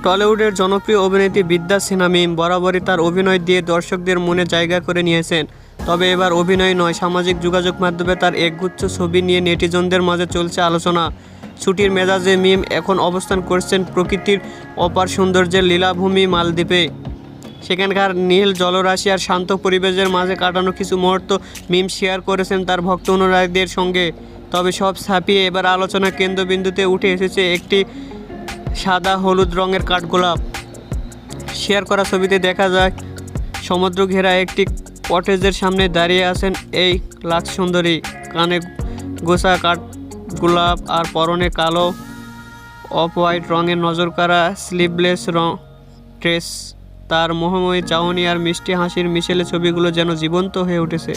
টলিউডের জনপ্রিয় অভিনেত্রী বিদ্যা সিনহা মিম বরাবরই তার অভিনয় দিয়ে দর্শকদের মনে জায়গা করে নিয়েছেন। তবে এবার অভিনয় নয়, সামাজিক যোগাযোগ মাধ্যমে তার একগুচ্ছ ছবি নিয়ে নেটিজনদের মাঝে চলছে আলোচনা। ছুটির মেজাজে মিম এখন অবস্থান করছেন প্রকৃতির অপার সৌন্দর্যের লীলাভূমি মালদ্বীপে। সেখানকার নীল জলরাশি আর শান্ত পরিবেশের মাঝে কাটানো কিছু মুহূর্ত মিম শেয়ার করেছেন তার ভক্ত অনুরাগীদের সঙ্গে। তবে সব ছাপিয়ে এবার আলোচনার কেন্দ্রবিন্দুতে উঠে এসেছে একটি সাদা হলুদ রঙের কাঠগোলাপ। শেয়ার করা ছবিতে দেখা যায় সমুদ্র ঘেরা একটি কটেজের সামনে দাঁড়িয়ে আছেন এই লাক্স সুন্দরী। কানে গোছা কাঠগোলাপ আর পরনে কালো অফ হোয়াইট রঙের নজরকাড়া স্লিভলেস ড্রেস। তার মোহময়ী চাহনি আর মিষ্টি হাসির মিশেলে ছবিগুলো যেন জীবন্ত হয়ে উঠেছে।